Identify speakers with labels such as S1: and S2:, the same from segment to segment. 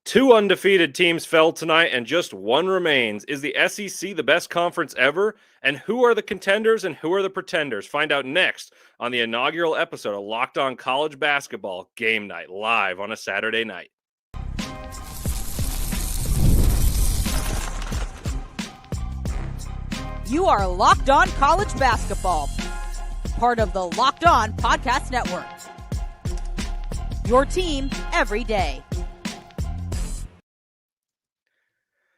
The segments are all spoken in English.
S1: Two undefeated teams fell tonight and just one remains. Is the SEC the best conference ever? And who are the contenders and who are the pretenders? Find out next on the inaugural episode of Locked On College Basketball Game Night, live on a Saturday night.
S2: You are Locked On College Basketball, part of the Locked On Podcast Network. Your team every day.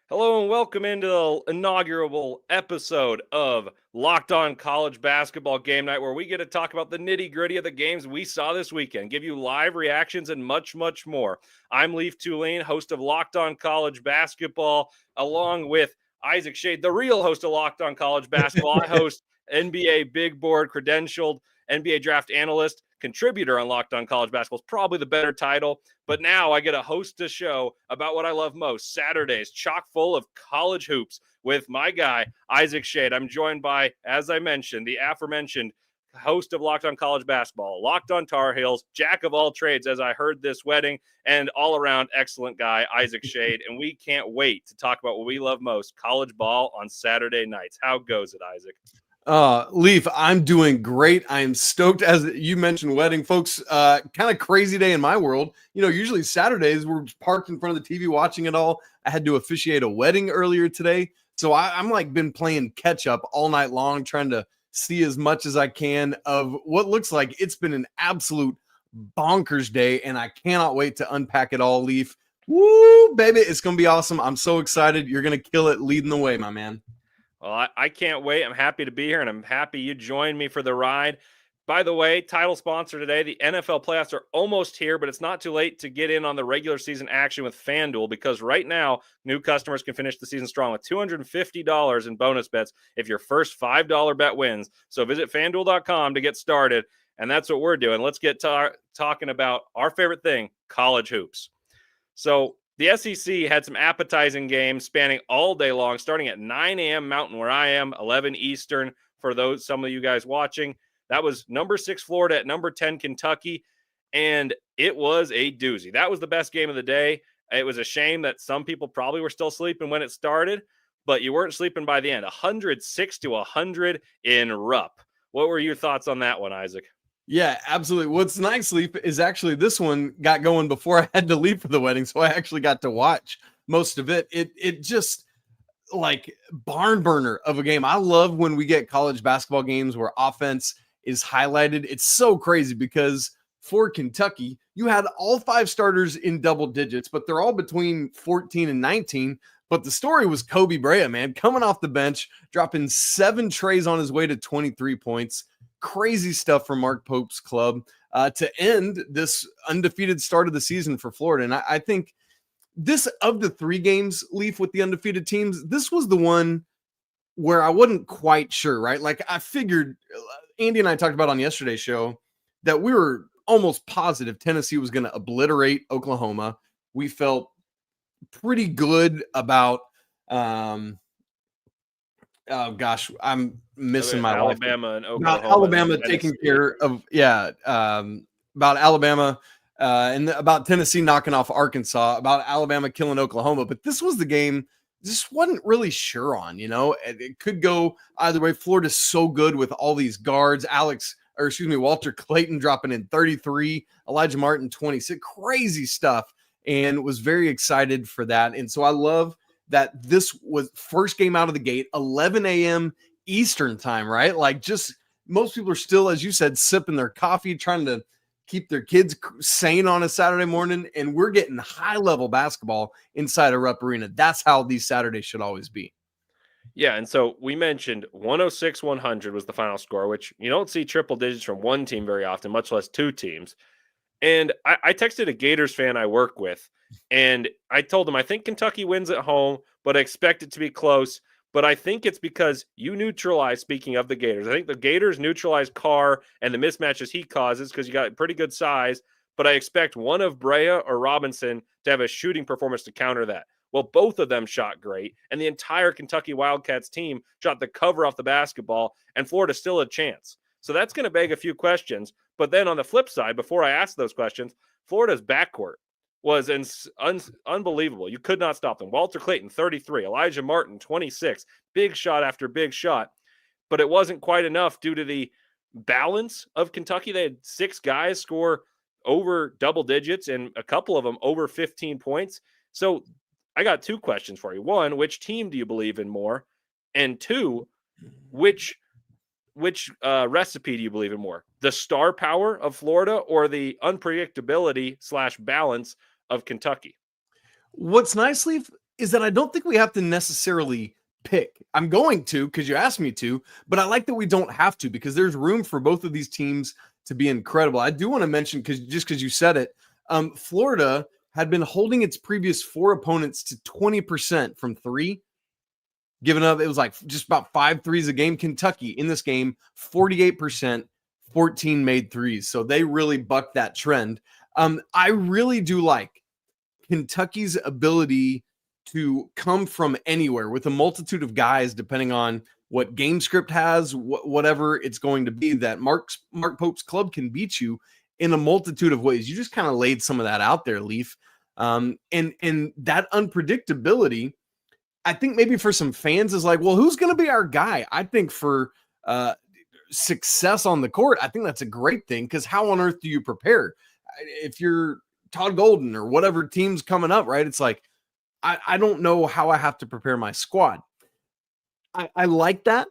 S1: Hello and welcome into the inaugural episode of Locked On College Basketball Game Night, where we get to talk about the nitty-gritty of the games we saw this weekend, give you live reactions and much, much more. I'm Leif Thulin, host of Locked On College Basketball, along with Isaac Schade, the real host of Locked On College Basketball. I host NBA Big Board, credentialed NBA draft analyst, contributor on Locked On College Basketball. Is probably the better title, but now I get to host a show about what I love most, Saturdays, chock full of college hoops with my guy, Isaac Schade. I'm joined by, as I mentioned, the aforementioned host of Locked On College Basketball, Locked On Tar Heels, jack of all trades, as I heard this wedding, and all-around excellent guy, Isaac Schade. And we can't wait to talk about what we love most, college ball on Saturday nights. How goes it, Isaac?
S3: Leif, I'm doing great. I am stoked. As you mentioned, wedding, folks, kind of crazy day in my world. You know, usually Saturdays we're parked in front of the TV watching it all. I had to officiate a wedding earlier today. So I'm like been playing catch up all night long, trying to see as much as I can of what looks like it's been an absolute bonkers day. And I cannot wait to unpack it all, Leif. Woo, baby. It's going to be awesome. I'm so excited. You're going to kill it leading the way, my man.
S1: Well, I can't wait. I'm happy to be here, and I'm happy you joined me for the ride. By the way, title sponsor today, the NFL playoffs are almost here, but it's not too late to get in on the regular season action with FanDuel, because right now, new customers can finish the season strong with $250 in bonus bets if your first $5 bet wins. So visit FanDuel.com to get started, and that's what we're doing. Let's get talking about our favorite thing, college hoops. So the SEC had some appetizing games spanning all day long, starting at 9 a.m. Mountain, where I am, 11 Eastern, for some of you guys watching. That was number 6 Florida at number 10 Kentucky, and it was a doozy. That was the best game of the day. It was a shame that some people probably were still sleeping when it started, but you weren't sleeping by the end. 106-100 in Rupp. What were your thoughts on that one, Isaac?
S3: Yeah, absolutely. What's nice, Leif, is actually this one got going before I had to leave for the wedding, so I actually got to watch most of it. It just like barn burner of a game. I love when we get college basketball games where offense is highlighted. It's so crazy because for Kentucky, you had all 5 starters in double digits, but they're all between 14 and 19. But the story was Kobe Brea, man, coming off the bench, dropping 7 trays on his way to 23 points. Crazy stuff from Mark Pope's club to end this undefeated start of the season for Florida. And I think this, of the 3 games, Leaf, with the undefeated teams, this was the one where I wasn't quite sure, right? Like I figured, Andy and I talked about on yesterday's show that we were almost positive Tennessee was going to obliterate Oklahoma. We felt pretty good about oh gosh, I'm missing my
S1: Alabama and Oklahoma.
S3: About Alabama taking care of about Alabama and about Tennessee knocking off Arkansas, about Alabama killing Oklahoma. But this was the game just wasn't really sure on, you know. It could go either way. Florida's so good with all these guards. Walter Clayton dropping in 33, Elijah Martin 26, crazy stuff, and was very excited for that. And so I love that this was first game out of the gate, 11 a.m. Eastern time, right? Like just most people are still, as you said, sipping their coffee, trying to keep their kids sane on a Saturday morning. And we're getting high-level basketball inside of Rupp Arena. That's how these Saturdays should always be.
S1: Yeah, and so we mentioned 106-100 was the final score, which you don't see triple digits from one team very often, much less 2 teams. And I texted a Gators fan I work with, and I told him I think Kentucky wins at home, but I expect it to be close. But I think it's because you neutralize, speaking of the Gators, I think the Gators neutralize Carr and the mismatches he causes because you got pretty good size, but I expect one of Brea or Robinson to have a shooting performance to counter that. Well, both of them shot great, and the entire Kentucky Wildcats team shot the cover off the basketball, and Florida still had a chance. So that's going to beg a few questions. But then on the flip side, before I ask those questions, Florida's backcourt was unbelievable. You could not stop them. Walter Clayton, 33. Elijah Martin, 26. Big shot after big shot. But it wasn't quite enough due to the balance of Kentucky. They had 6 guys score over double digits and a couple of them over 15 points. So I got 2 questions for you. 1, which team do you believe in more? And 2, which recipe do you believe in more? The star power of Florida or the unpredictability / balance of Kentucky?
S3: What's nice, Leif, is that I don't think we have to necessarily pick. I'm going to because you asked me to, but I like that we don't have to because there's room for both of these teams to be incredible. I do want to mention, because you said it, Florida had been holding its previous 4 opponents to 20% from 3. Giving up, it was like just about 5 threes a game. Kentucky in this game, 48%, 14 made threes. So they really bucked that trend. I really do like Kentucky's ability to come from anywhere with a multitude of guys, depending on what game script has, whatever it's going to be, that Mark Pope's club can beat you in a multitude of ways. You just kind of laid some of that out there, Leif. And that unpredictability, I think maybe for some fans is like, well, who's going to be our guy? I think for success on the court, I think that's a great thing because how on earth do you prepare? If you're Todd Golden or whatever team's coming up, right? It's like, I don't know how I have to prepare my squad. I like that,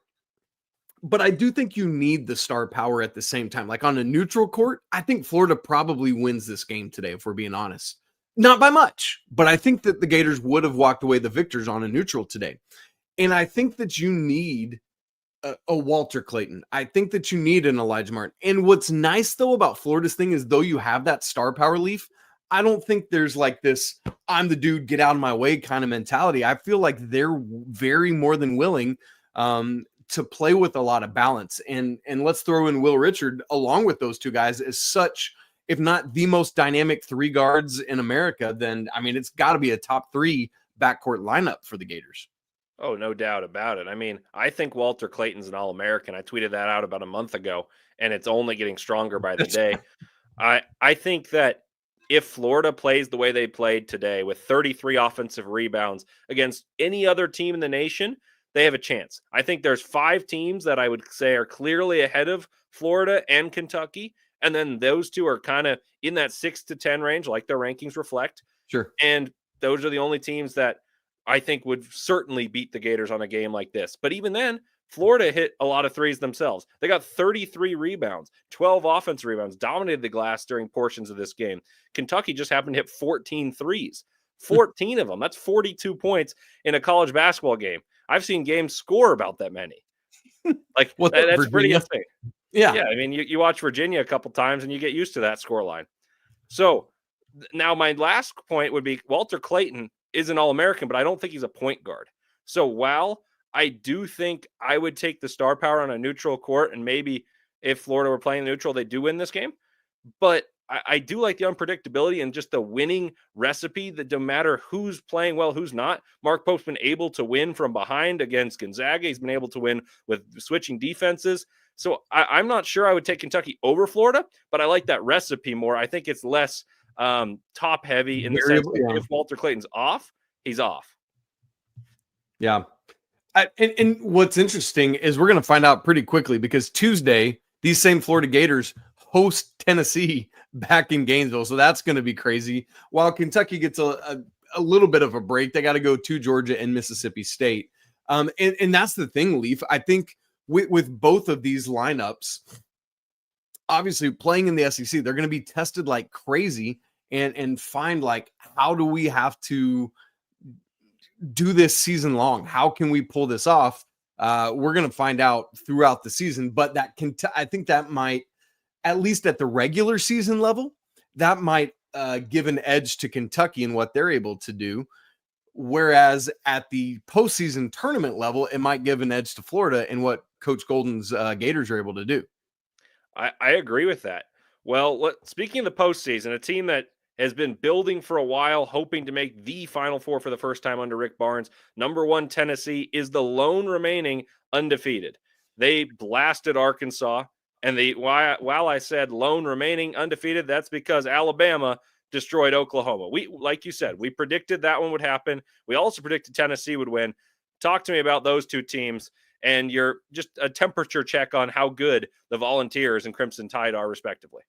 S3: but I do think you need the star power at the same time. Like on a neutral court, I think Florida probably wins this game today, if we're being honest. Not by much, but I think that the Gators would have walked away the victors on a neutral today. And I think that you need a Walter Clayton. I think that you need an Elijah Martin. And what's nice, though, about Florida's thing is though you have that star power, Leaf, I don't think there's like this, I'm the dude, get out of my way kind of mentality. I feel like they're very more than willing to play with a lot of balance. And let's throw in Will Richard along with those 2 guys as such, if not the most dynamic 3 guards in America, then, I mean, it's got to be a top 3 backcourt lineup for the Gators.
S1: Oh, no doubt about it. I mean, I think Walter Clayton's an All-American. I tweeted that out about a month ago, and it's only getting stronger by the day. I think that if Florida plays the way they played today with 33 offensive rebounds against any other team in the nation, they have a chance. I think there's 5 teams that I would say are clearly ahead of Florida and Kentucky. And then those 2 are kind of in that 6 to 10 range, like their rankings reflect.
S3: Sure.
S1: And those are the only teams that I think would certainly beat the Gators on a game like this. But even then, Florida hit a lot of threes themselves. They got 33 rebounds, 12 offensive rebounds, dominated the glass during portions of this game. Kentucky just happened to hit 14 threes, 14 of them. That's 42 points in a college basketball game. I've seen games score about that many. Like, that's pretty insane. Yeah, I mean, you watch Virginia a couple times and you get used to that scoreline. So now my last point would be Walter Clayton is an All-American, but I don't think he's a point guard. So while I do think I would take the star power on a neutral court, and maybe if Florida were playing neutral, they do win this game. But I do like the unpredictability and just the winning recipe that no matter who's playing well, who's not. Mark Pope's been able to win from behind against Gonzaga. He's been able to win with switching defenses. So I'm not sure I would take Kentucky over Florida, but I like that recipe more. I think it's less top heavy in the sense that if Walter Clayton's off, he's off.
S3: Yeah. And what's interesting is we're going to find out pretty quickly because Tuesday, these same Florida Gators host Tennessee back in Gainesville. So that's going to be crazy. While Kentucky gets a little bit of a break, they got to go to Georgia and Mississippi State. And that's the thing, Leif. I think with both of these lineups, obviously playing in the SEC, they're going to be tested like crazy and find like, how do we have to do this season long? How can we pull this off? We're going to find out throughout the season, but I think that might, at least at the regular season level, that might give an edge to Kentucky in what they're able to do. Whereas at the postseason tournament level, it might give an edge to Florida in what Coach Golden's Gators are able to do.
S1: I agree with that. Well, speaking of the postseason, a team that has been building for a while, hoping to make the Final Four for the first time under Rick Barnes, number 1 Tennessee is the lone remaining undefeated. They blasted Arkansas, and while I said lone remaining undefeated, that's because Alabama destroyed Oklahoma. Like you said, we predicted that one would happen. We also predicted Tennessee would win. Talk to me about those two teams and your just a temperature check on how good the Volunteers and Crimson Tide are respectively.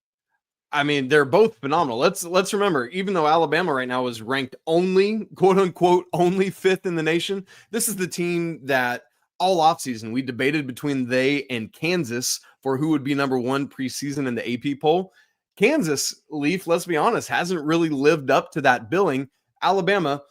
S3: I mean, they're both phenomenal. Let's remember, even though Alabama right now is ranked only, quote unquote, only 5th in the nation, this is the team that all offseason we debated between they and Kansas for who would be number 1 preseason in the AP poll. Kansas, Leif, let's be honest, hasn't really lived up to that billing. Alabama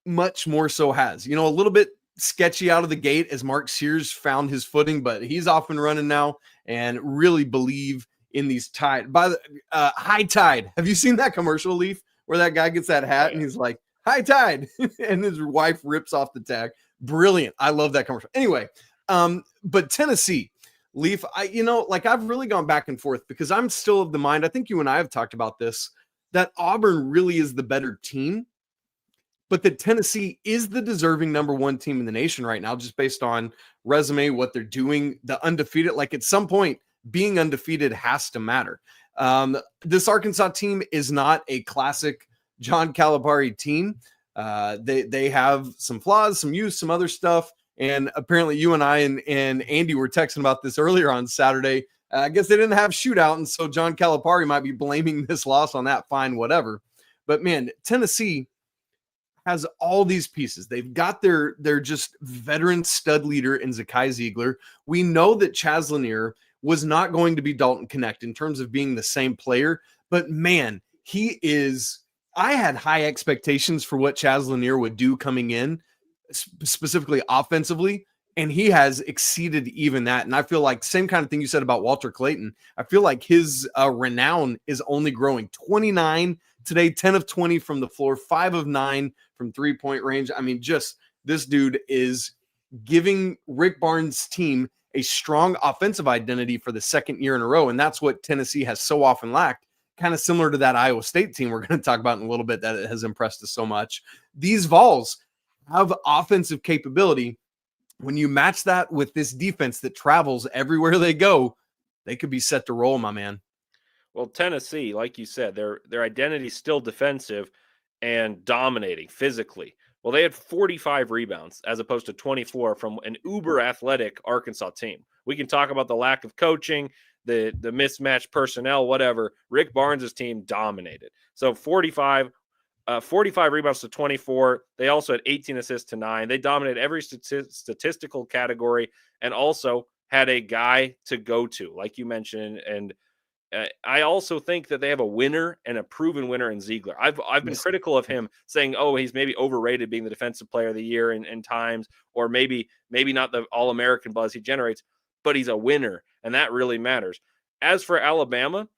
S3: much more so has. A little bit sketchy out of the gate as Mark Sears found his footing, but he's off and running now and really believe in these Tide. By the High Tide. Have you seen that commercial, Leif, where that guy gets that hat and he's like, High Tide, and his wife rips off the tag? Brilliant. I love that commercial. Anyway, but Tennessee, Leif, I've really gone back and forth because I'm still of the mind, I think you and I have talked about this, that Auburn really is the better team, but that Tennessee is the deserving number 1 team in the nation right now, just based on resume, what they're doing, the undefeated. Like at some point, being undefeated has to matter. This Arkansas team is not a classic John Calipari team. They have some flaws, some youth, some other stuff. And apparently you and I and Andy were texting about this earlier on Saturday. I guess they didn't have shootout. And so John Calipari might be blaming this loss on that. Fine, whatever. But man, Tennessee has all these pieces. They've got their just veteran stud leader in Zakai Ziegler. We know that Chaz Lanier was not going to be Dalton Connect in terms of being the same player, but man, he is. I had high expectations for what Chaz Lanier would do coming in, specifically offensively, and he has exceeded even that. And I feel like same kind of thing you said about Walter Clayton. I feel like his renown is only growing. 29 today, 10 of 20 from the floor, 5 of 9 from 3-point range. I mean, just this dude is giving Rick Barnes' team a strong offensive identity for the second year in a row. And that's what Tennessee has so often lacked. Kind of similar to that Iowa State team we're going to talk about in a little bit that it has impressed us so much. These Vols have offensive capability. When you match that with this defense that travels everywhere they go, they could be set to roll, my man.
S1: Well, Tennessee, like you said, their identity is still defensive and dominating physically. Well, they had 45 rebounds as opposed to 24 from an uber athletic Arkansas team. We can talk about the lack of coaching, the mismatched personnel, whatever. Rick Barnes' team dominated. So 45 rebounds to 24. They also had 18 assists to 9. They dominated every statistical category and also had a guy to go to, like you mentioned. And I also think that they have a winner and a proven winner in Ziegler. I've been critical of him, saying, oh, he's maybe overrated being the defensive player of the year in times, or maybe not the All-American buzz he generates, but he's a winner, and that really matters. As for Alabama,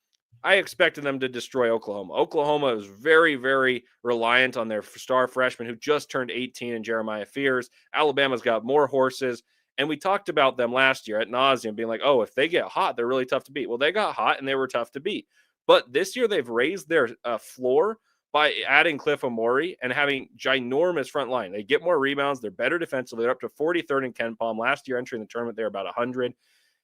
S1: I expected them to destroy Oklahoma. Oklahoma is very, very reliant on their star freshman who just turned 18 in Jeremiah Fears. Alabama's got more horses. And we talked about them last year at nauseum, being like, oh, if they get hot, they're really tough to beat. Well, they got hot and they were tough to beat. But this year they've raised their floor by adding Cliff Omori and having ginormous front line. They get more rebounds. They're better defensively. They're up to 43rd in Ken Palm. Last year entering the tournament, they're about 100.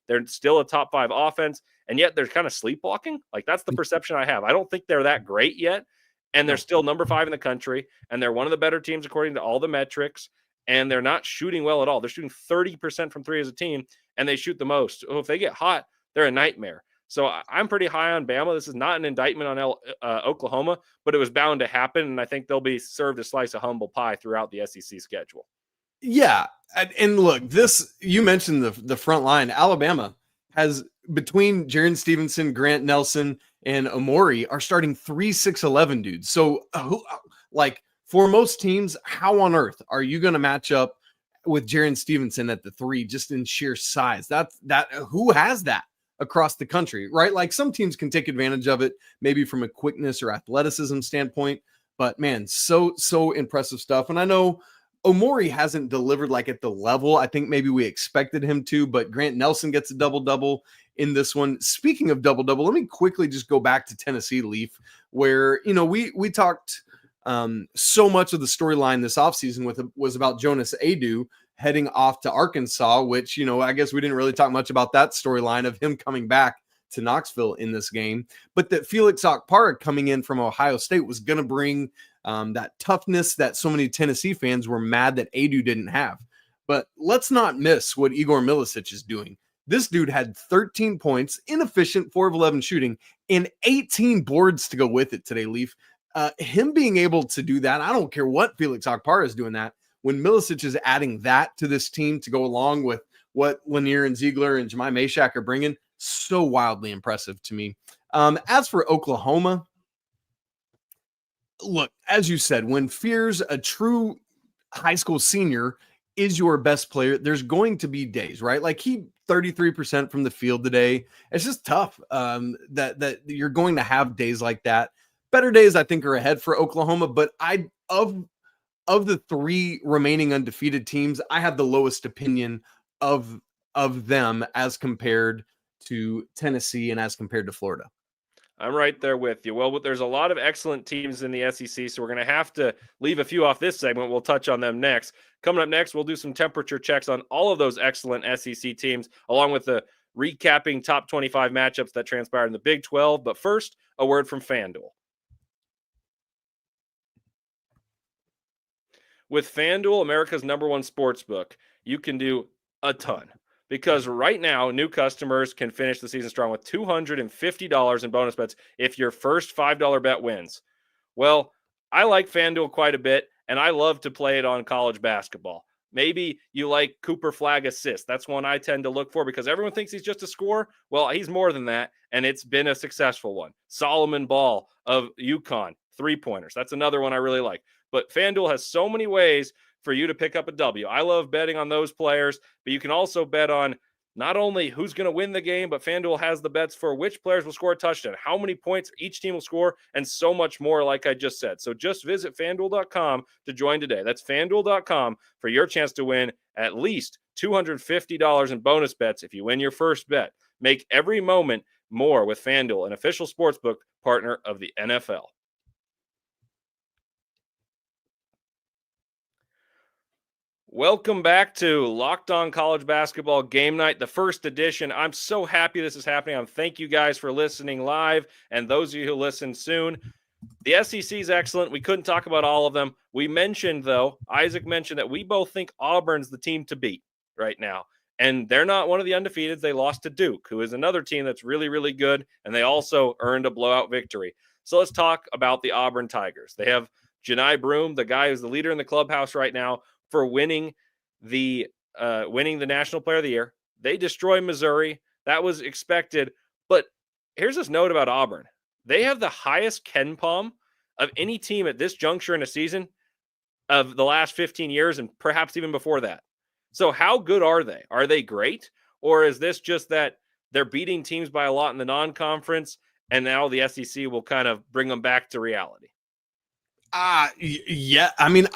S1: They're still a top 5 offense, and yet they're kind of sleepwalking. Like, that's the perception I have. I don't think they're that great yet, and they're still number 5 in the country, and they're one of the better teams according to all the metrics. And they're not shooting well at all. They're shooting 30% from 3 as a team, and they shoot the most. So if they get hot, they're a nightmare. So I'm pretty high on Bama. This is not an indictment on Oklahoma, but it was bound to happen, and I think they'll be served a slice of humble pie throughout the SEC schedule.
S3: Yeah, and look, you mentioned the front line. Alabama has, between Jaron Stevenson, Grant Nelson, and Omori, are starting 3, 6, 11 dudes. So, for most teams, how on earth are you going to match up with Jaron Stevenson at the 3 just in sheer size? Who has that across the country, right? Like, some teams can take advantage of it, maybe from a quickness or athleticism standpoint, but man, so impressive stuff. And I know Omori hasn't delivered like at the level I think maybe we expected him to, but Grant Nelson gets a double-double in this one. Speaking of double-double, let me quickly just go back to Tennessee, Leif, where, we talked so much of the storyline this offseason was about Jonas Adu heading off to Arkansas, which, I guess we didn't really talk much about that storyline of him coming back to Knoxville in this game, but that Felix Okpara coming in from Ohio State was going to bring that toughness that so many Tennessee fans were mad that Adu didn't have. But let's not miss what Igor Milicic is doing. This dude had 13 points, inefficient, 4 of 11 shooting, and 18 boards to go with it today, Leaf. Him being able to do that, I don't care what Felix Okpara is doing that. When Milicic is adding that to this team to go along with what Lanier and Ziegler and Jemai Meshack are bringing, so wildly impressive to me. As for Oklahoma, look, as you said, when Fears, a true high school senior, is your best player, there's going to be days, right? Like he 33% from the field today. It's just tough that you're going to have days like that. Better days, I think, are ahead for Oklahoma, but of the 3 remaining undefeated teams, I have the lowest opinion of them as compared to Tennessee and as compared to Florida.
S1: I'm right there with you. Well, there's a lot of excellent teams in the SEC, so we're going to have to leave a few off this segment. We'll touch on them next. Coming up next, we'll do some temperature checks on all of those excellent SEC teams, along with the recapping top 25 matchups that transpired in the Big 12. But first, a word from FanDuel. With FanDuel, America's #1 sportsbook, you can do a ton. Because right now, new customers can finish the season strong with $250 in bonus bets if your first $5 bet wins. Well, I like FanDuel quite a bit, and I love to play it on college basketball. Maybe you like Cooper Flag assist. That's one I tend to look for because everyone thinks he's just a scorer. Well, he's more than that, and it's been a successful one. Solomon Ball of UConn, 3-pointers. That's another one I really like. But FanDuel has so many ways for you to pick up a W. I love betting on those players, but you can also bet on not only who's going to win the game, but FanDuel has the bets for which players will score a touchdown, how many points each team will score, and so much more, like I just said. So just visit FanDuel.com to join today. That's FanDuel.com for your chance to win at least $250 in bonus bets if you win your first bet. Make every moment more with FanDuel, an official sportsbook partner of the NFL. Welcome back to Locked On College Basketball Game Night, the first edition. I'm so happy this is happening. Thank you guys for listening live, and those of you who listen soon. The SEC is excellent. We couldn't talk about all of them. We mentioned, though, Isaac mentioned that we both think Auburn's the team to beat right now. And they're not one of the undefeateds. They lost to Duke, who is another team that's really, really good, and they also earned a blowout victory. So let's talk about the Auburn Tigers. They have Janai Broome, the guy who's the leader in the clubhouse right now, for winning the National Player of the Year. They destroy Missouri. That was expected. But here's this note about Auburn. They have the highest Ken Palm of any team at this juncture in a season of the last 15 years and perhaps even before that. So how good are they? Are they great? Or is this just that they're beating teams by a lot in the non-conference and now the SEC will kind of bring them back to reality?
S3: Yeah. I mean,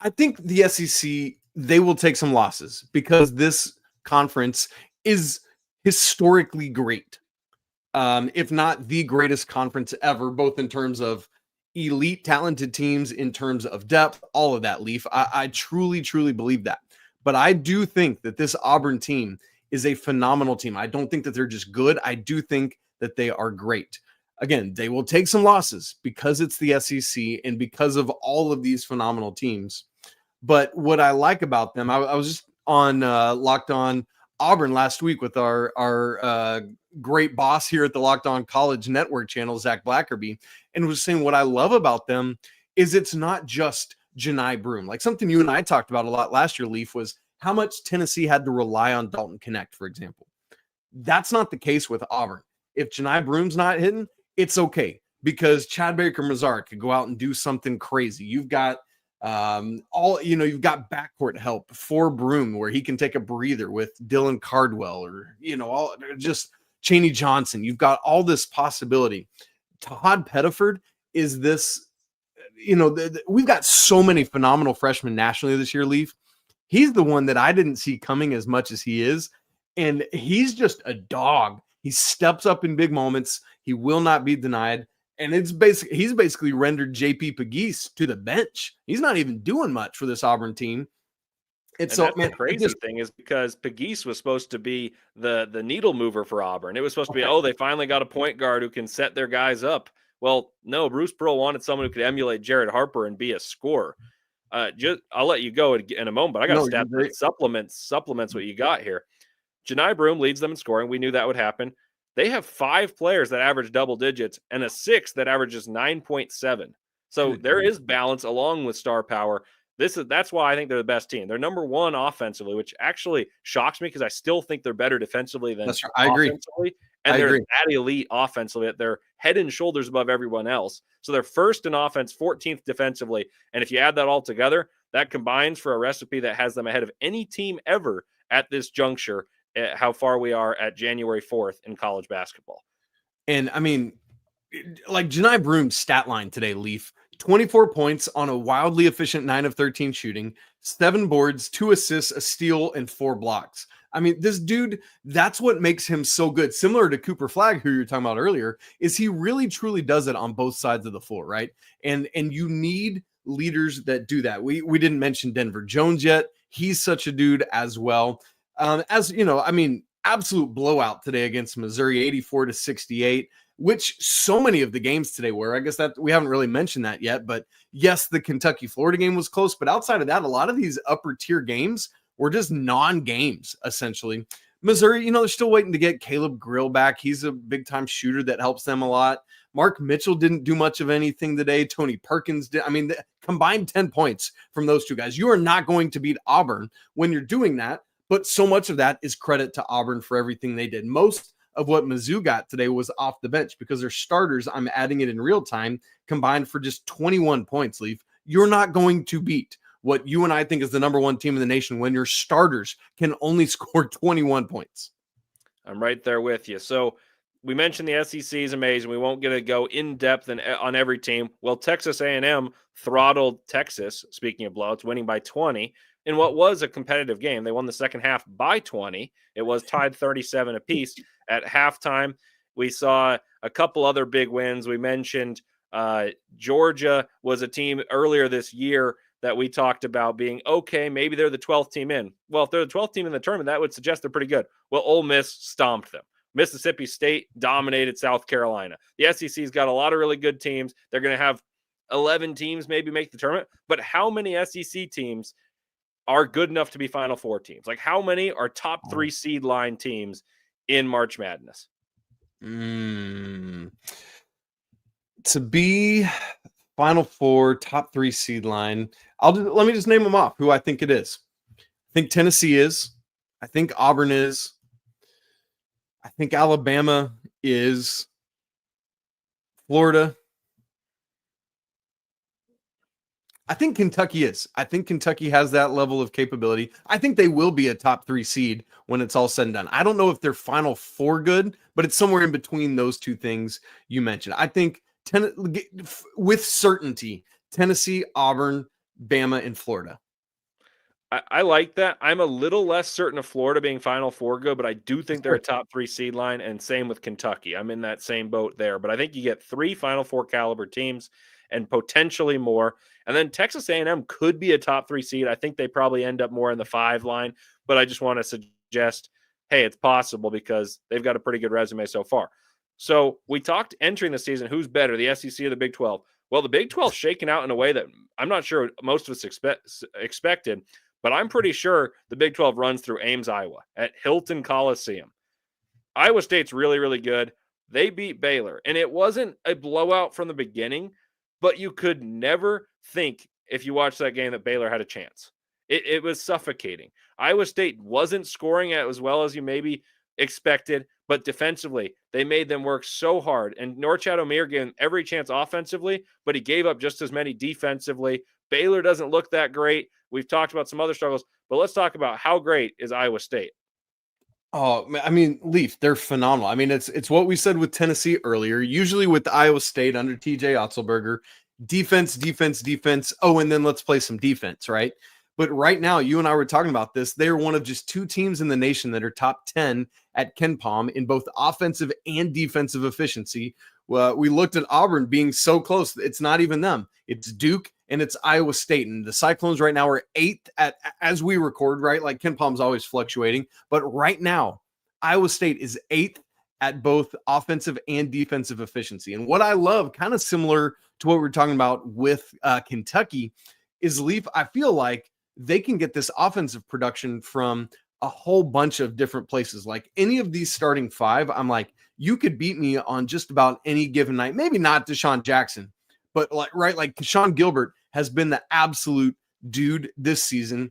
S3: I think the SEC, they will take some losses because this conference is historically great. If not the greatest conference ever, both in terms of elite talented teams, in terms of depth, all of that, Leaf. I truly, truly believe that. But I do think that this Auburn team is a phenomenal team. I don't think that they're just good. I do think that they are great. Again, they will take some losses because it's the SEC and because of all of these phenomenal teams. But what I like about them, I was just on Locked On Auburn last week with our great boss here at the Locked On College Network channel, Zach Blackerby, and was saying what I love about them is it's not just Janai Broome. Like something you and I talked about a lot last year, Leaf, was how much Tennessee had to rely on Dalton Connect, for example. That's not the case with Auburn. If Janai Broome's not hitting, it's okay because Chad Baker-Mazar could go out and do something crazy. You've got you've got backcourt help for Broome where he can take a breather with Dylan Cardwell or, just Chaney Johnson. You've got all this possibility. Todd Pettiford is this, we've got so many phenomenal freshmen nationally this year, Leaf. He's the one that I didn't see coming as much as he is. And he's just a dog. He steps up in big moments. He will not be denied. And he's basically rendered JP Pegues to the bench. He's not even doing much for this Auburn team. It's
S1: And
S3: so,
S1: that's the
S3: man,
S1: crazy thing is because Pegues was supposed to be the needle mover for Auburn. It was supposed to be, oh, they finally got a point guard who can set their guys up. Well, no, Bruce Pearl wanted someone who could emulate Jared Harper and be a scorer. I'll let you go in a moment, but I got a stat that supplements what you got here. Janai Broom leads them in scoring. We knew that would happen. They have 5 players that average double digits and a 6th that averages 9.7. So there is balance along with star power. That's why I think they're the best team. They're number 1 offensively, which actually shocks me because I still think they're better defensively than
S3: I agree.
S1: offensively. And they're that elite offensively that they're head and shoulders above everyone else. So they're first in offense, 14th defensively. And if you add that all together, that combines for a recipe that has them ahead of any team ever at this juncture, how far we are at January 4th in college basketball.
S3: And I mean, like Janai Broom's stat line today, Leif, 24 points on a wildly efficient 9 of 13 shooting, 7 boards, 2 assists, a steal, and 4 blocks. I mean, this dude, that's what makes him so good. Similar to Cooper Flagg, who you were talking about earlier, is he really truly does it on both sides of the floor, right? And you need leaders that do that. We didn't mention Denver Jones yet. He's such a dude as well. As you know, I mean, absolute blowout today against Missouri, 84-68, which so many of the games today were. I guess that we haven't really mentioned that yet, but yes, the Kentucky-Florida game was close, but outside of that, a lot of these upper tier games were just non-games, essentially. Missouri, they're still waiting to get Caleb Grill back. He's a big-time shooter that helps them a lot. Mark Mitchell didn't do much of anything today. Tony Perkins did. I mean, combined 10 points from those two guys. You are not going to beat Auburn when you're doing that, but so much of that is credit to Auburn for everything they did. Most of what Mizzou got today was off the bench because their starters, I'm adding it in real time, combined for just 21 points, Leif. You're not going to beat what you and I think is the number 1 team in the nation when your starters can only score 21 points.
S1: I'm right there with you. So we mentioned the SEC is amazing. We won't get to go in depth on every team. Well, Texas A&M throttled Texas, speaking of blowouts, winning by 20 in what was a competitive game. They won the second half by 20. It was tied 37 apiece at halftime. We saw a couple other big wins. We mentioned Georgia was a team earlier this year that we talked about being okay. Maybe they're the 12th team in. Well, if they're the 12th team in the tournament, that would suggest they're pretty good. Well, Ole Miss stomped them. Mississippi State dominated South Carolina. The SEC's got a lot of really good teams. They're going to have 11 teams maybe make the tournament. But how many SEC teams are good enough to be Final Four teams? Like, how many are top 3 seed line teams in March Madness?
S3: To be Final Four, top 3 seed line, let me just name them off who I think it is. I think Tennessee is. I think Auburn is. I think Alabama is. Florida. I think Kentucky is. I think Kentucky has that level of capability. I think they will be a top 3 seed when it's all said and done. I don't know if they're Final Four good, but it's somewhere in between those two things you mentioned. I think with certainty, Tennessee, Auburn, Bama, and Florida.
S1: I like that. I'm a little less certain of Florida being Final Four good, but I do think they're a top 3 seed line, and same with Kentucky. I'm in that same boat there, but I think you get 3 Final Four caliber teams and potentially more. And then Texas A&M could be a top 3 seed. I think they probably end up more in the 5 line, but I just want to suggest, hey, it's possible because they've got a pretty good resume so far. So we talked entering the season, who's better, the SEC or the Big 12? Well, the Big 12 shaken out in a way that I'm not sure most of us expected, but I'm pretty sure the Big 12 runs through Ames, Iowa at Hilton Colosseum. Iowa State's really, really good. They beat Baylor, and it wasn't a blowout from the beginning, but you could never think if you watched that game that Baylor had a chance. It was suffocating. Iowa State wasn't scoring as well as you maybe expected, but defensively, they made them work so hard. And Norchad Omier gave them every chance offensively, but he gave up just as many defensively. Baylor doesn't look that great. We've talked about some other struggles, but let's talk about how great is Iowa State.
S3: Oh, I mean, Leif, they're phenomenal. I mean, it's what we said with Tennessee earlier. Usually with Iowa State under TJ Otzelberger, defense. Oh, and then let's play some defense, right? But right now, you and I were talking about this. They're one of just 2 teams in the nation that are top 10 at KenPom in both offensive and defensive efficiency. Well, we looked at Auburn being so close. It's not even them. It's Duke and it's Iowa State. And the Cyclones right now are 8th as we record, right? Like Ken Palm's always fluctuating, but right now Iowa State is 8th at both offensive and defensive efficiency. And what I love, kind of similar to what we were talking about with Kentucky, is Leif. I feel like they can get this offensive production from a whole bunch of different places. Like any of these starting 5, I'm like, you could beat me on just about any given night. Maybe not Deshaun Jackson, but like Deshaun Gilbert has been the absolute dude this season.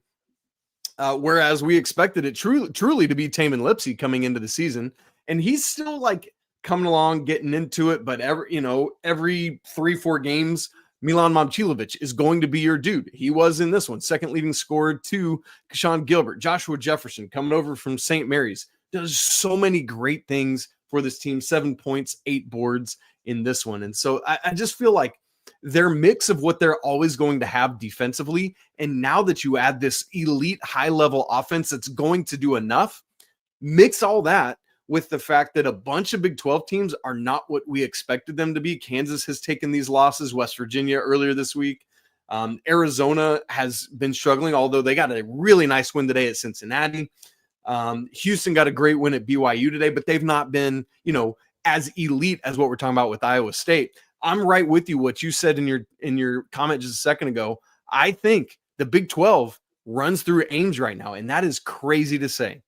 S3: Whereas we expected it truly to be Tamin Lipsey coming into the season. And he's still like coming along, getting into it. But every 3-4 games, Milan Momcilovic is going to be your dude. He was in this one, second leading scorer to Deshaun Gilbert. Joshua Jefferson coming over from St. Mary's does so many great things for this team. 7 points, 8 boards in this one. And so I just feel like their mix of what they're always going to have defensively, and now that you add this elite high-level offense that's going to do enough, mix all that with the fact that a bunch of Big 12 teams are not what we expected them to be. Kansas has taken these losses, West Virginia earlier this week. Arizona has been struggling, although they got a really nice win today at Cincinnati. Houston got a great win at BYU today, but they've not been, as elite as what we're talking about with Iowa State. I'm right with you. What you said in your comment just a second ago, I think the Big 12 runs through Ames right now, and that is crazy to say.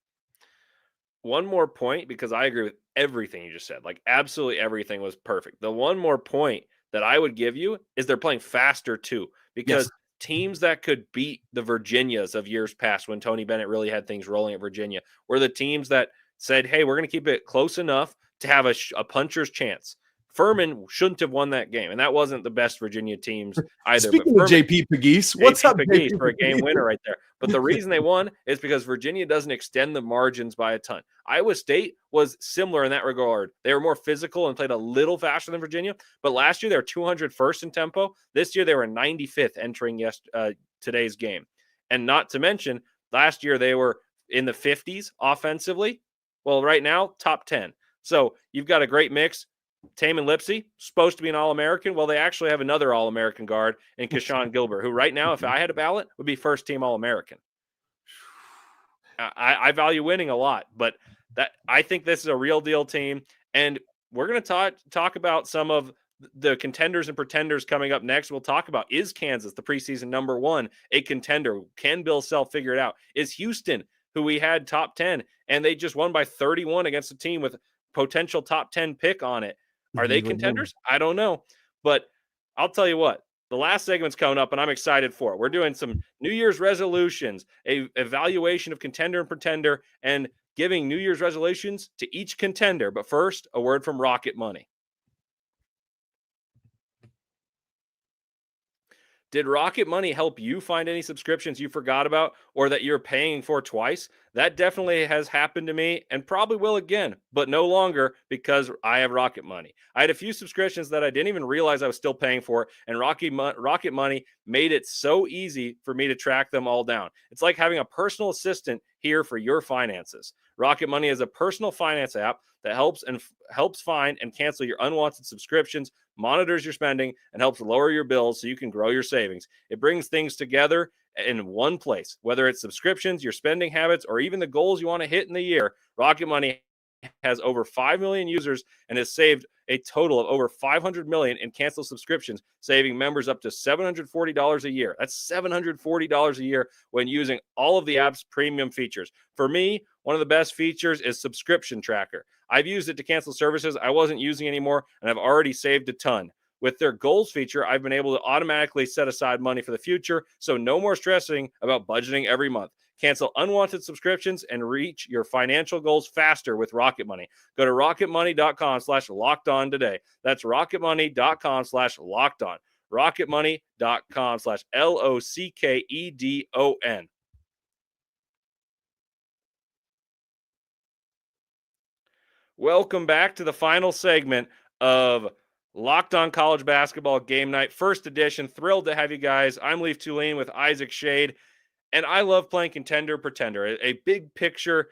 S1: One more point, because I agree with everything you just said. Like absolutely everything was perfect. The one more point that I would give you is they're playing faster too, because teams that could beat the Virginias of years past when Tony Bennett really had things rolling at Virginia were the teams that said, hey, we're going to keep it close enough to have a puncher's chance. Furman shouldn't have won that game, and that wasn't the best Virginia teams either.
S3: Speaking
S1: but
S3: of JP Pegues, what's up,
S1: Pegues, for a game winner right there. But the reason they won is because Virginia doesn't extend the margins by a ton. Iowa State was similar in that regard. They were more physical and played a little faster than Virginia, but last year they were 201st in tempo. This year they were 95th entering today's game. And not to mention, last year they were in the 50s offensively. Well, right now, top 10. So you've got a great mix. Tamin Lipsey, supposed to be an All-American. Well, they actually have another All-American guard in Deshaun Gilbert, who right now, if I had a ballot, would be first-team All-American. I value winning a lot, but I think this is a real deal team. And we're going to talk about some of the contenders and pretenders coming up next. We'll talk about, is Kansas, the preseason number 1, a contender? Can Bill Self figure it out? Is Houston, who we had top 10, and they just won by 31 against a team with potential top 10 pick on it? Are they contenders? I don't know. But I'll tell you what, the last segment's coming up, and I'm excited for it. We're doing some New Year's resolutions, a evaluation of contender and pretender, and giving New Year's resolutions to each contender. But first, a word from Rocket Money. Did Rocket Money help you find any subscriptions you forgot about or that you're paying for twice? That definitely has happened to me and probably will again, but no longer because I have Rocket Money. I had a few subscriptions that I didn't even realize I was still paying for, and Rocket Money made it so easy for me to track them all down. It's like having a personal assistant here for your finances. Rocket Money is a personal finance app that helps find and cancel your unwanted subscriptions, monitors your spending, and helps lower your bills so you can grow your savings. It brings things together in one place, whether it's subscriptions, your spending habits, or even the goals you want to hit in the year. Rocket Money has over 5 million users and has saved a total of over 500 million in canceled subscriptions, saving members up to $740 a year. That's $740 a year when using all of the app's premium features. For me, one of the best features is Subscription Tracker. I've used it to cancel services I wasn't using anymore, and I've already saved a ton. With their goals feature, I've been able to automatically set aside money for the future, so no more stressing about budgeting every month. Cancel unwanted subscriptions and reach your financial goals faster with Rocket Money. Go to rocketmoney.com/lockedon today. That's rocketmoney.com/lockedon. rocketmoney.com/LOCKEDON. Welcome back to the final segment of Locked On College Basketball Game Night, first edition. Thrilled to have you guys. I'm Leif Thulin with Isaac Schade, and I love playing Contender Pretender, a big picture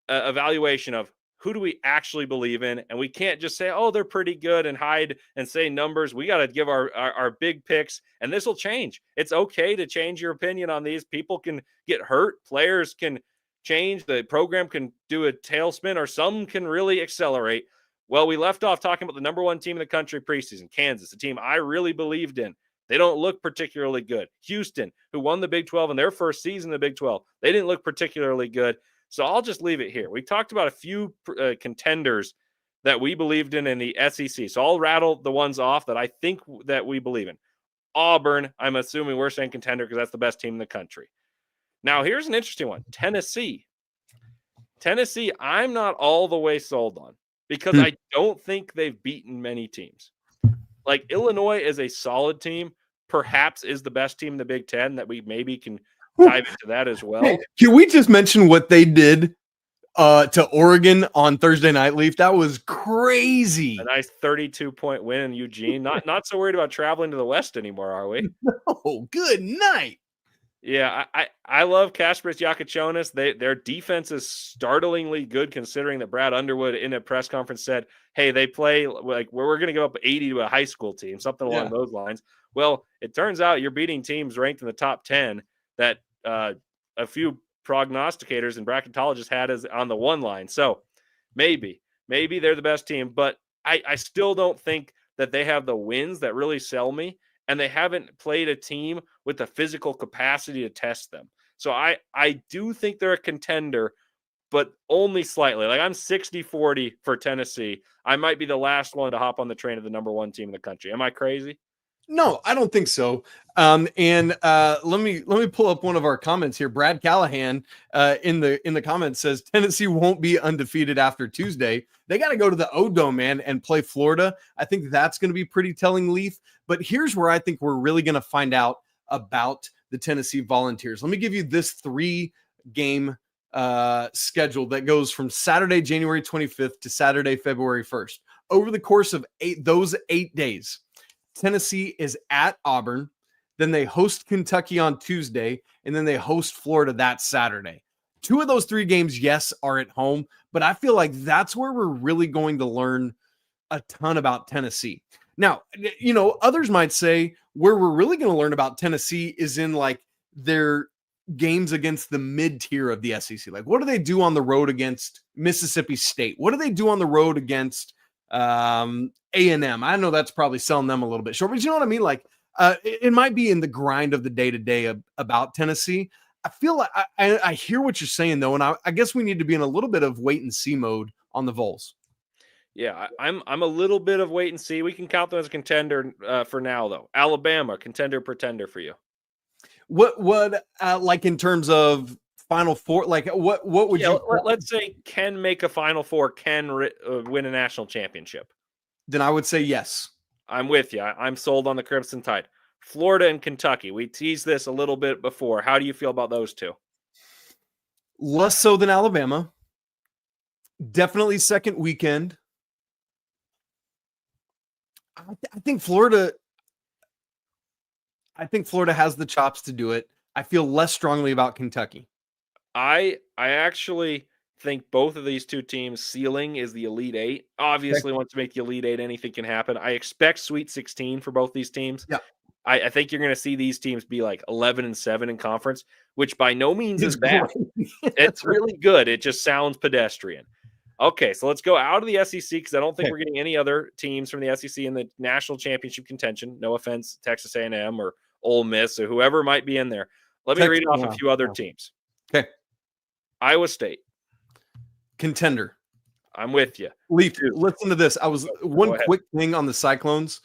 S1: evaluation of who do we actually believe in? And we can't just say, oh, they're pretty good and hide and say numbers. We got to give our big picks, and this will change. It's okay to change your opinion on these. People can get hurt. Players can change. The program can do a tailspin, or some can really accelerate. Well, we left off talking about the number one team in the country preseason, Kansas, a team I really believed in. They don't look particularly good. Houston, who won the Big 12 in their first season in the Big 12, they didn't look particularly good. So I'll just leave it here. We talked about a few contenders that we believed in the SEC. So I'll rattle the ones off that I think that we believe in. Auburn, I'm assuming we're saying contender because that's the best team in the country. Now, here's an interesting one. Tennessee, I'm not all the way sold on because I don't think they've beaten many teams. Like Illinois is a solid team, perhaps is the best team in the Big Ten that we maybe can dive into that as well.
S3: Hey, can we just mention what they did to Oregon on Thursday night, Leaf? That was crazy.
S1: A nice 32-point win in Eugene. Not so worried about traveling to the West anymore, are we?
S3: Oh, good night.
S1: Yeah, I love Kasparis Yakachonis. Their defense is startlingly good considering that Brad Underwood in a press conference said, hey, they play like we're going to give up 80 to a high school team, something along those lines. Well, it turns out you're beating teams ranked in the top 10 that a few prognosticators and bracketologists had as on the one line. So maybe they're the best team, but I still don't think that they have the wins that really sell me, and they haven't played a team with the physical capacity to test them. So I do think they're a contender, but only slightly. Like I'm 60-40 for Tennessee. I might be the last one to hop on the train of the number one team in the country. Am I crazy?
S3: No, I don't think so. Let me pull up one of our comments here. Brad Callahan in the comments says Tennessee won't be undefeated after Tuesday. They got to go to the O-Dome, man, and play Florida. I think that's going to be pretty telling, Leaf. But here's where I think we're really going to find out about the Tennessee Volunteers. Let me give you this 3-game schedule that goes from Saturday, January 25th to Saturday, February 1st. Over the course of 8 days, Tennessee is at Auburn, then they host Kentucky on Tuesday, and then they host Florida that Saturday. 2 of those 3 games, yes, are at home, but I feel like that's where we're really going to learn a ton about Tennessee. Now, you know, others might say where we're really going to learn about Tennessee is in like their games against the mid-tier of the SEC. Like, what do they do on the road against Mississippi State? What do they do on the road against A&M? I know that's probably selling them a little bit short, but you know what I mean? Like, it might be in the grind of the day-to-day about Tennessee. I feel like I hear what you're saying, though, and I guess we need to be in a little bit of wait-and-see mode on the Vols.
S1: Yeah, I'm a little bit of wait and see. We can count them as a contender for now, though. Alabama, contender, pretender for you.
S3: What like in terms of Final Four? Like what would you?
S1: Let's say can make a Final Four, can win a national championship.
S3: Then I would say yes.
S1: I'm with you. I'm sold on the Crimson Tide. Florida and Kentucky. We teased this a little bit before. How do you feel about those two?
S3: Less so than Alabama. Definitely second weekend. I think Florida has the chops to do it. I feel less strongly about Kentucky.
S1: I actually think both of these two teams' ceiling is the Elite Eight. Obviously, once you make the Elite Eight, anything can happen. I expect Sweet 16 for both these teams.
S3: Yeah.
S1: I think you're going to see these teams be like 11-7 in conference, which by no means is bad. It's really good. It just sounds pedestrian. Okay, so let's go out of the SEC because I don't think we're getting any other teams from the SEC in the national championship contention. No offense, Texas A&M or Ole Miss or whoever might be in there. Let me read off a few other teams.
S3: Okay.
S1: Iowa State.
S3: Contender.
S1: I'm with you.
S3: Leaf, listen to this. One quick thing on the Cyclones.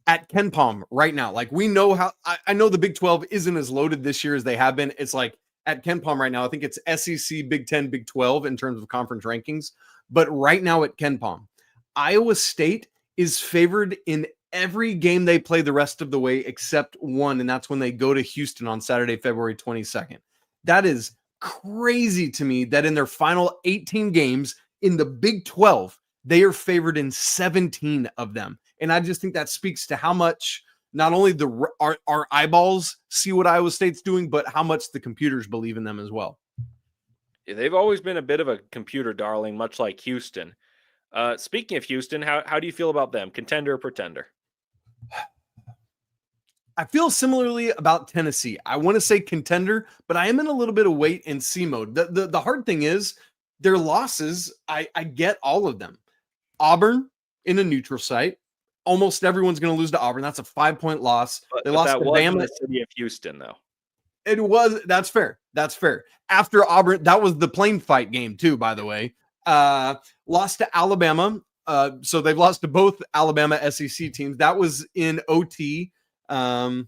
S3: At Ken Palm right now, like we know how I know the Big 12 isn't as loaded this year as they have been. It's like at Ken Palm right now, I think it's SEC, Big 10, Big 12 in terms of conference rankings. But right now at Ken Palm, Iowa State is favored in every game they play the rest of the way except one, and that's when they go to Houston on Saturday, February 22nd. That is crazy to me that in their final 18 games in the Big 12, they are favored in 17 of them. And I just think that speaks to how much not only our eyeballs see what Iowa State's doing, but how much the computers believe in them as well.
S1: They've always been a bit of a computer darling, much like Houston. Speaking of Houston, how do you feel about them? Contender or pretender?
S3: I feel similarly about Tennessee. I want to say contender, but I am in a little bit of wait and see mode. The hard thing is their losses, I get all of them. Auburn in a neutral site. Almost everyone's going to lose to Auburn. That's a 5-point loss.
S1: But,
S3: They
S1: but
S3: lost
S1: that
S3: to
S1: was in
S3: Bama.
S1: the city of Houston, though.
S3: That's fair. That's fair. After Auburn, that was the plane fight game too, by the way. Lost to Alabama. So they've lost to both Alabama SEC teams. That was in OT. And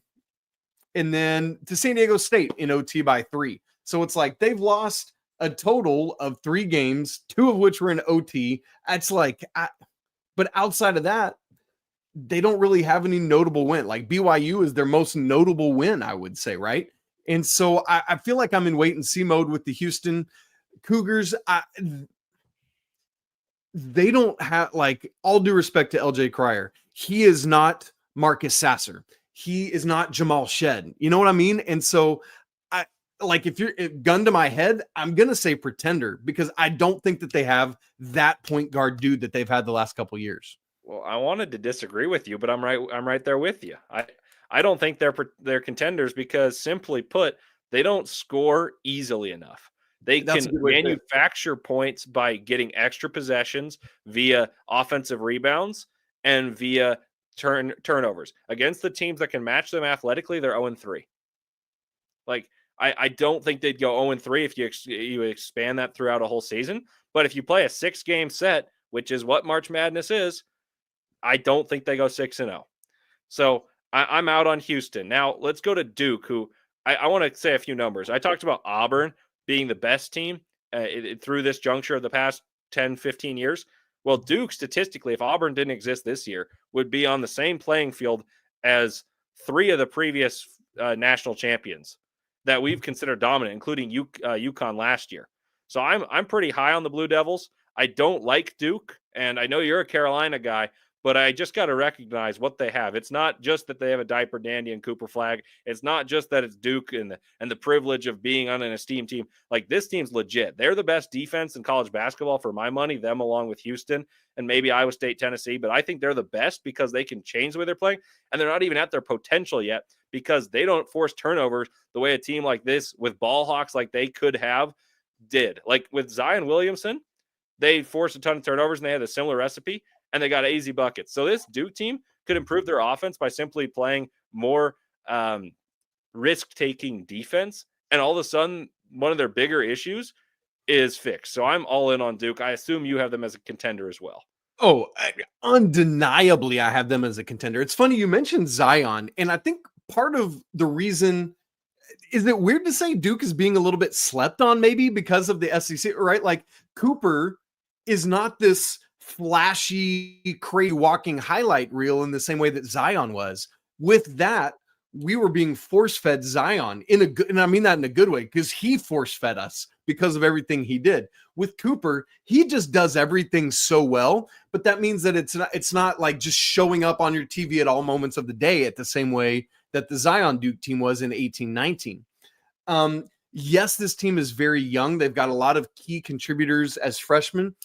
S3: then to San Diego State in OT by 3. So it's like they've lost a total of 3 games, 2 of which were in OT. That's like, but outside of that, they don't really have any notable win. Like BYU is their most notable win, I would say, right? And so I feel like I'm in wait and see mode with the Houston Cougars. They don't have, like, all due respect to LJ Cryer, he is not Marcus Sasser. He is not Jamal Shed. You know what I mean? And so if you're gun to my head, I'm going to say pretender because I don't think that they have that point guard dude that they've had the last couple of years.
S1: Well, I wanted to disagree with you, but I'm right there with you. I don't think they're contenders because, simply put, they don't score easily enough. They can manufacture points by getting extra possessions via offensive rebounds and via turnovers. Against the teams that can match them athletically, they're 0-3. Like, I don't think they'd go 0-3 if you expand that throughout a whole season. But if you play a 6-game set, which is what March Madness is, I don't think they go 6-0. So I'm out on Houston. Now let's go to Duke, who I want to say a few numbers. I talked about Auburn being the best team through this juncture of the past 10, 15 years. Well, Duke, statistically, if Auburn didn't exist this year, would be on the same playing field as 3 of the previous national champions that we've considered dominant, including UConn last year. So I'm pretty high on the Blue Devils. I don't like Duke, and I know you're a Carolina guy, but I just got to recognize what they have. It's not just that they have a Diaper Dandy and Cooper Flag. It's not just that it's Duke and the privilege of being on an esteemed team. Like, this team's legit. They're the best defense in college basketball for my money, them along with Houston and maybe Iowa State, Tennessee. But I think they're the best because they can change the way they're playing, and they're not even at their potential yet because they don't force turnovers the way a team like this with ball hawks like they could have did. Like with Zion Williamson, they forced a ton of turnovers and they had a similar recipe, and they got easy buckets. So this Duke team could improve their offense by simply playing more risk-taking defense. And all of a sudden, one of their bigger issues is fixed. So I'm all in on Duke. I assume you have them as a contender as well.
S3: Oh, undeniably, I have them as a contender. It's funny you mentioned Zion, and I think part of the reason is it weird to say Duke is being a little bit slept on, maybe because of the SEC, right? Like, Cooper is not this flashy, crazy walking highlight reel in the same way that Zion was. With that, we were being force-fed Zion in a good, and I mean that in a good way, because he force-fed us because of everything he did. With Cooper, he just does everything so well, but that means that it's not like just showing up on your TV at all moments of the day at the same way that the Zion Duke team was in 18-19. Yes, this team is very young. They've got a lot of key contributors as freshmen,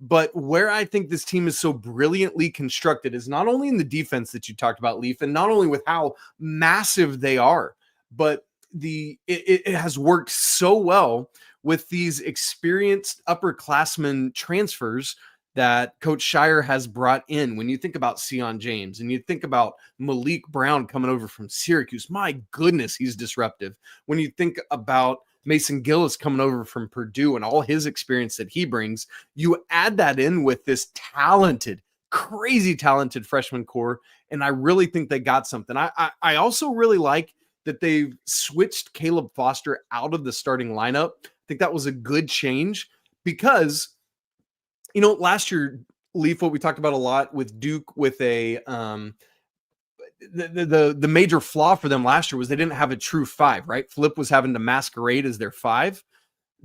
S3: but where I think this team is so brilliantly constructed is not only in the defense that you talked about, Leif, and not only with how massive they are, but it has worked so well with these experienced upperclassmen transfers that Coach Shire has brought in. When you think about Sion James and you think about Malik Brown coming over from Syracuse, my goodness, he's disruptive. When you think about Mason Gillis coming over from Purdue and all his experience that he brings, you add that in with this talented, crazy talented freshman core, and I really think they got something. I also really like that they've switched Caleb Foster out of the starting lineup. I think that was a good change because, you know, last year, Leif, what we talked about a lot with Duke with a the major flaw for them last year was they didn't have a true 5, right? Flip was having to masquerade as their 5.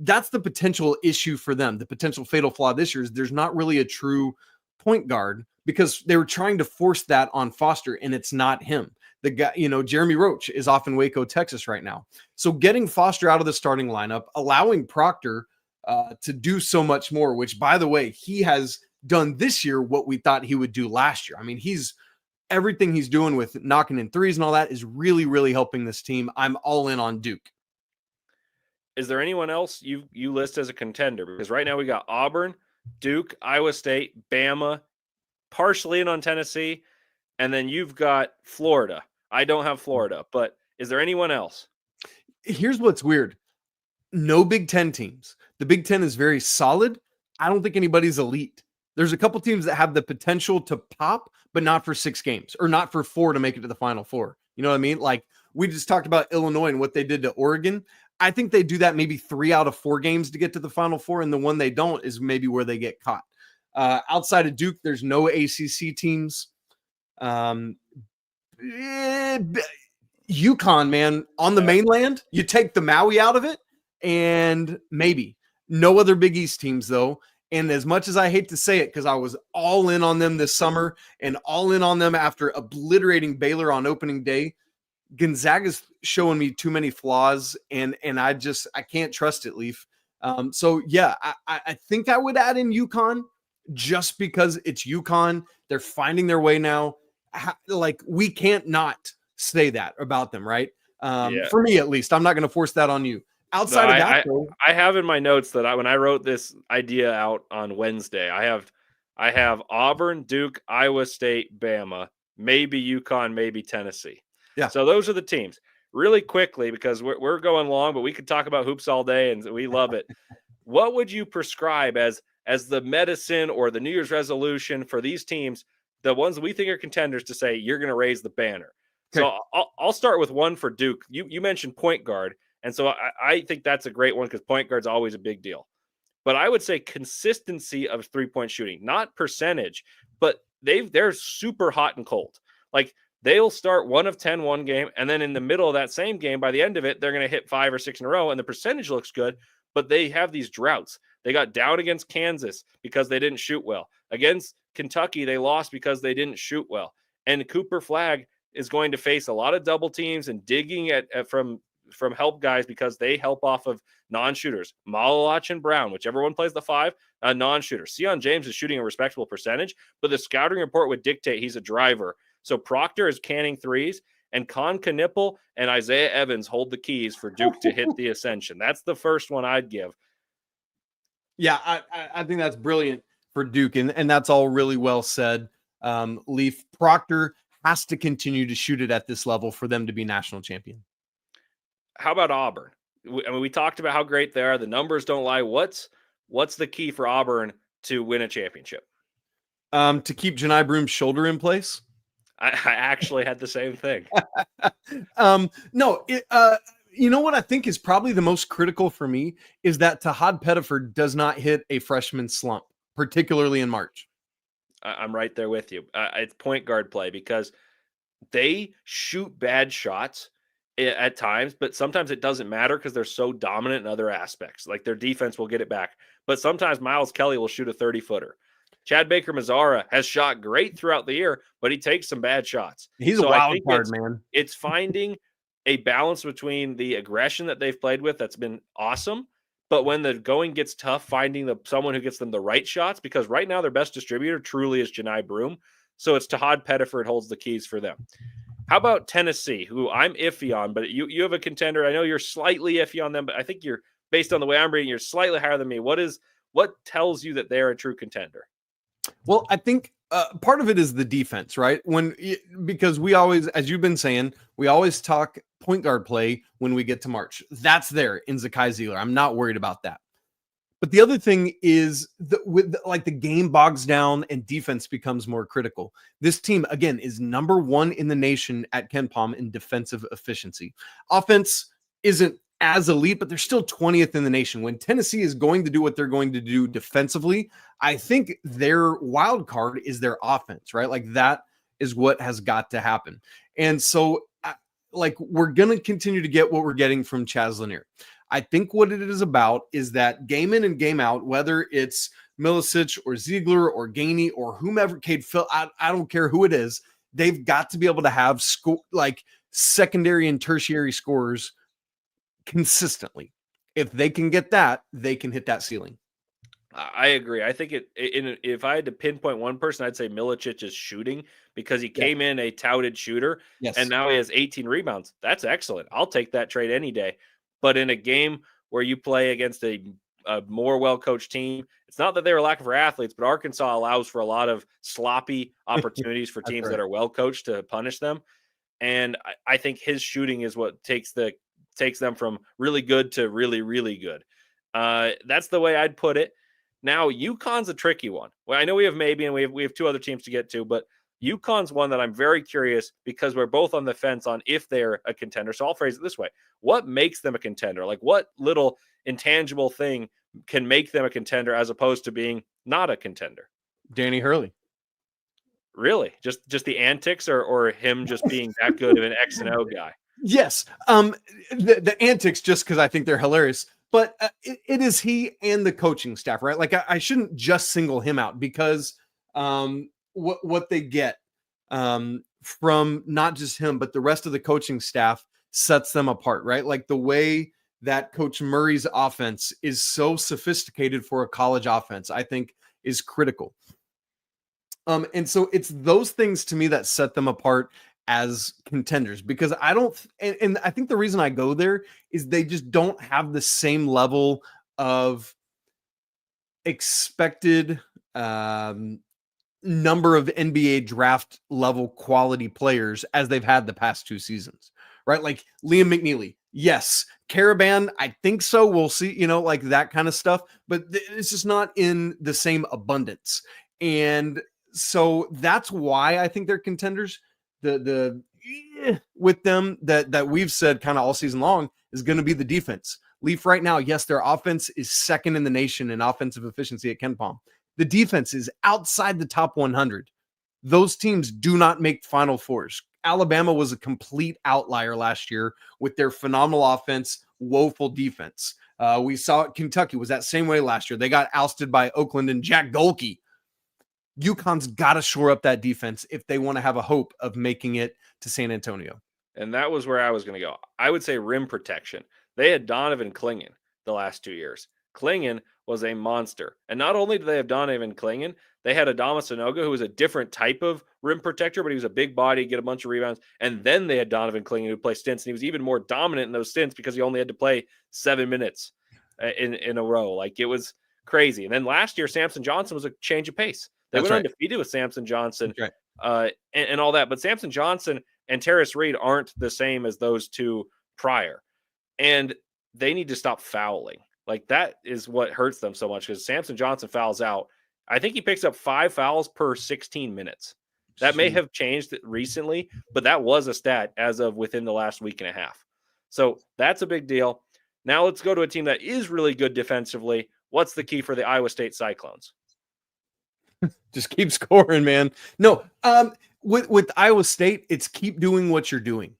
S3: That's the potential issue for them. The potential fatal flaw this year is there's not really a true point guard because they were trying to force that on Foster, and it's not him. The guy, you know, Jeremy Roach is off in Waco, Texas right now. So getting Foster out of the starting lineup, allowing Proctor to do so much more, which, by the way, he has done this year what we thought he would do last year. I mean, everything he's doing with knocking in threes and all that is really, really helping this team. I'm all in on Duke.
S1: Is there anyone else you list as a contender? Because right now we got Auburn, Duke, Iowa State, Bama, partially in on Tennessee, and then you've got Florida. I don't have Florida, but is there anyone else?
S3: Here's what's weird. No Big Ten teams. The Big Ten is very solid. I don't think anybody's elite. There's a couple teams that have the potential to pop, but not for 6 games or not for 4 to make it to the Final Four. You know what I mean? Like we just talked about Illinois and what they did to Oregon. I think they do that maybe 3 out of 4 games to get to the Final Four, and the one they don't is maybe where they get caught. Outside of Duke, there's no ACC teams. UConn, man, on the mainland, you take the Maui out of it, and maybe no other Big East teams, though. And as much as I hate to say it, because I was all in on them this summer and all in on them after obliterating Baylor on opening day, Gonzaga's showing me too many flaws, and I can't trust it, Leif. So yeah, I think I would add in UConn just because it's UConn. They're finding their way now. Like we can't not say that about them, right? For me at least. I'm not going to force that on you. Outside of that,
S1: I have in my notes that when I wrote this idea out on Wednesday, I have Auburn, Duke, Iowa State, Bama, maybe UConn, maybe Tennessee.
S3: Yeah.
S1: So those are the teams. Really quickly, because we're going long, but we could talk about hoops all day, and we love it. What would you prescribe as the medicine or the New Year's resolution for these teams, the ones we think are contenders, to say you're going to raise the banner? Okay. So I'll start with one for Duke. You mentioned point guard. And so I think that's a great one because point guard's always a big deal. But I would say consistency of three-point shooting, not percentage, but they're super hot and cold. Like they'll start 1 of 10 one game, and then in the middle of that same game, by the end of it, they're going to hit 5 or 6 in a row, and the percentage looks good, but they have these droughts. They got down against Kansas because they didn't shoot well. Against Kentucky, they lost because they didn't shoot well. And Cooper Flagg is going to face a lot of double teams and digging from help guys because they help off of non-shooters. Malaloch and Brown, whichever one plays the 5, a non-shooter. Sion James is shooting a respectable percentage, but the scouting report would dictate he's a driver. So Proctor is canning threes, and Con Knipple and Isaiah Evans hold the keys for Duke to hit the ascension. That's the first one I'd give.
S3: Yeah, I think that's brilliant for Duke, and that's all really well said. Leif, Proctor has to continue to shoot it at this level for them to be national champion.
S1: How about Auburn? I mean, we talked about how great they are. The numbers don't lie. What's the key for Auburn to win a championship?
S3: To keep Janai Broom's shoulder in place.
S1: I actually had the same thing.
S3: You know what I think is probably the most critical for me is that Tahad Pettiford does not hit a freshman slump, particularly in March.
S1: I'm right there with you. It's point guard play because they shoot bad shots at times, but sometimes it doesn't matter because they're so dominant in other aspects. Like their defense will get it back. But sometimes Miles Kelly will shoot a 30-footer. Chad Baker-Mazara has shot great throughout the year, but he takes some bad shots.
S3: He's a wild card, man.
S1: It's finding a balance between the aggression that they've played with that's been awesome, but when the going gets tough, finding someone who gets them the right shots, because right now their best distributor truly is Janai Broom. So it's Tahad Pettiford holds the keys for them. How about Tennessee, who I'm iffy on, but you have a contender. I know you're slightly iffy on them, but I think you're, based on the way I'm reading, you're slightly higher than me. What tells you that they're a true contender?
S3: Well, I think part of it is the defense, right? Because we always, as you've been saying, we always talk point guard play when we get to March. That's there in Zakai Zeeler. I'm not worried about that. But the other thing is the game bogs down and defense becomes more critical. This team, again, is number 1 in the nation at KenPom in defensive efficiency. Offense isn't as elite, but they're still 20th in the nation. When Tennessee is going to do what they're going to do defensively, I think their wild card is their offense, right? Like that is what has got to happen. And so we're going to continue to get what we're getting from Chaz Lanier. I think what it is about is that game in and game out, whether it's Milicic or Ziegler or Gainey or whomever, Cade Phil, I don't care who it is, they've got to be able to have secondary and tertiary scorers consistently. If they can get that, they can hit that ceiling.
S1: I agree. I think if I had to pinpoint one person, I'd say Milicic's shooting, because he came in a touted shooter, and now he has 18 rebounds. That's excellent. I'll take that trade any day. But in a game where you play against a more well-coached team, it's not that they were lacking for athletes, but Arkansas allows for a lot of sloppy opportunities for teams that are well-coached to punish them. And I think his shooting is what takes them from really good to really, really good. That's the way I'd put it. Now, UConn's a tricky one. Well, I know we have maybe, and we have two other teams to get to, but UConn's one that I'm very curious, because we're both on the fence on if they're a contender. So I'll phrase it this way. What makes them a contender? Like, what little intangible thing can make them a contender as opposed to being not a contender?
S3: Danny Hurley.
S1: Really? Just the antics, or him just being that good of an X and O guy?
S3: Yes. The antics, just because I think they're hilarious. But it is he and the coaching staff, right? Like, I shouldn't just single him out, because what they get from not just him, but the rest of the coaching staff sets them apart, right? Like, the way that Coach Murray's offense is so sophisticated for a college offense, I think is critical. And so it's those things to me that set them apart as contenders, because I don't, and I think the reason I go there is they just don't have the same level of expected number of NBA draft level quality players as they've had the past 2 seasons, right? Like Liam McNeely, yes. Caravan, I think so. We'll see, like that kind of stuff, but it's just not in the same abundance. And so that's why I think they're contenders. The with them that we've said kind of all season long is going to be the defense. Leif right now, yes, their offense is second in the nation in offensive efficiency at KenPom. The defense is outside the top 100. Those teams do not make Final Fours. Alabama was a complete outlier last year with their phenomenal offense, woeful defense. We saw it. Kentucky was that same way last year. They got ousted by Oakland and Jack Golke. UConn's got to shore up that defense if they want to have a hope of making it to San Antonio.
S1: And that was where I was going to go. I would say rim protection. They had Donovan Clingan the last 2 years. Clingan was a monster. And not only did they have Donovan Clingan, they had Adama Sanogo, who was a different type of rim protector, but he was a big body, get a bunch of rebounds. And then they had Donovan Clingan, who played stints, and he was even more dominant in those stints because he only had to play 7 minutes in a row. Like, it was crazy. And then last year, Samson Johnson was a change of pace. They went undefeated with Samson Johnson and all that. But Samson Johnson and Terrace Reed aren't the same as those two prior. And they need to stop fouling. Like, that is what hurts them so much, because Samson Johnson fouls out. I think he picks up 5 fouls per 16 minutes. That may have changed recently, but that was a stat as of within the last week and a half. So that's a big deal. Now let's go to a team that is really good defensively. What's the key for the Iowa State Cyclones?
S3: Just keep scoring, man. No, with Iowa State, it's keep doing what you're doing,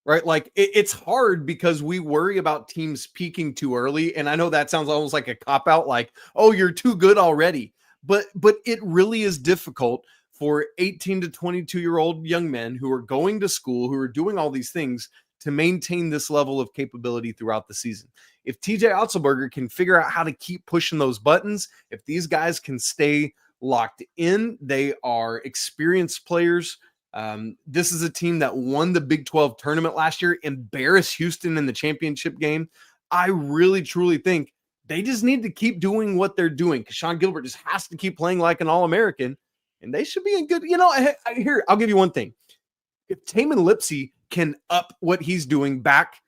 S3: right? Like, it's hard because we worry about teams peaking too early. And I know that sounds almost like a cop-out, like, oh, you're too good already. But it really is difficult for 18 to 22-year-old young men who are going to school, who are doing all these things, to maintain this level of capability throughout the season. If TJ Otzelberger can figure out how to keep pushing those buttons, if these guys can stay locked in, they are experienced players. This is a team that won the Big 12 tournament last year, embarrassed Houston in the championship game. I really, truly think they just need to keep doing what they're doing. Sean Gilbert just has to keep playing like an All-American, and they should be in good, here, I'll give you one thing. If Taman Lipsey can up what he's doing back,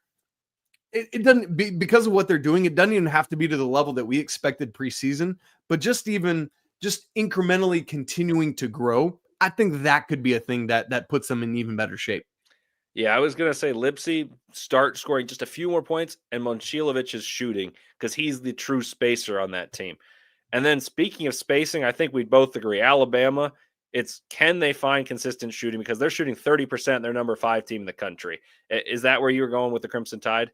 S3: it doesn't be because of what they're doing. It doesn't even have to be to the level that we expected preseason, but just incrementally continuing to grow, I think that could be a thing that puts them in even better shape.
S1: Yeah, I was going to say Lipsey start scoring just a few more points, and Momcilovic is shooting, because he's the true spacer on that team. And then speaking of spacing, I think we'd both agree, Alabama, it's can they find consistent shooting, because they're shooting 30%, they're number 5 team in the country. Is that where you were going with the Crimson Tide?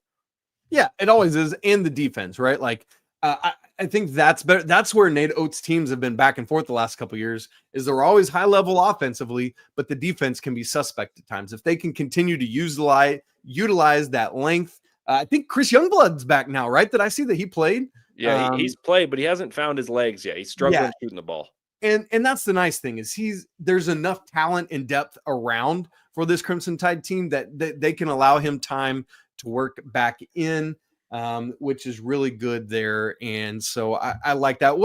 S3: Yeah, it always is. And the defense, right? Like, I think that's better. That's where Nate Oates' teams have been back and forth the last couple of years, is they're always high level offensively, but the defense can be suspect at times. If they can continue to utilize that length, I think Chris Youngblood's back now, right? Did I see that he played?
S1: Yeah, he's played, but he hasn't found his legs yet. He's struggling shooting the ball.
S3: And that's the nice thing is there's enough talent and depth around for this Crimson Tide team that they can allow him time to work back in, which is really good there. And so I like that.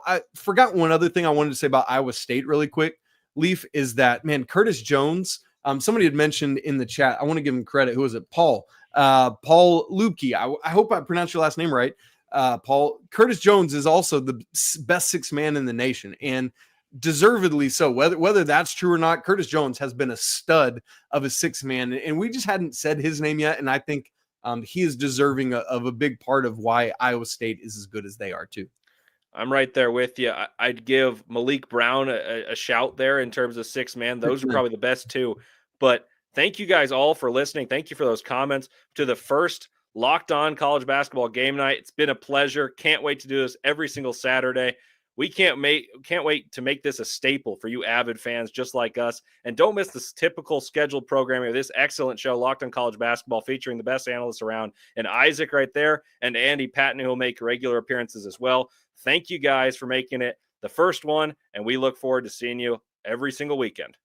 S3: I forgot one other thing I wanted to say about Iowa State really quick, Leif, is that, man, Curtis Jones, somebody had mentioned in the chat, I want to give him credit. Who was it? Paul Lubke. I hope I pronounced your last name right. Paul. Curtis Jones is also the best sixth man in the nation, and deservedly so. Whether that's true or not, Curtis Jones has been a stud of a sixth man, and we just hadn't said his name yet. And I think he is deserving of a big part of why Iowa State is as good as they are too.
S1: I'm right there with you. I'd give Malik Brown a shout there in terms of sixth man. Those are probably the best two. But thank you guys all for listening. Thank you for those comments to the first Locked On College Basketball Game Night. It's been a pleasure. Can't wait to do this every single Saturday. We can't wait to make this a staple for you avid fans just like us. And don't miss this typical scheduled programming of this excellent show, Locked On College Basketball, featuring the best analysts around, and Isaac right there, and Andy Patton, who will make regular appearances as well. Thank you guys for making it the first one, and we look forward to seeing you every single weekend.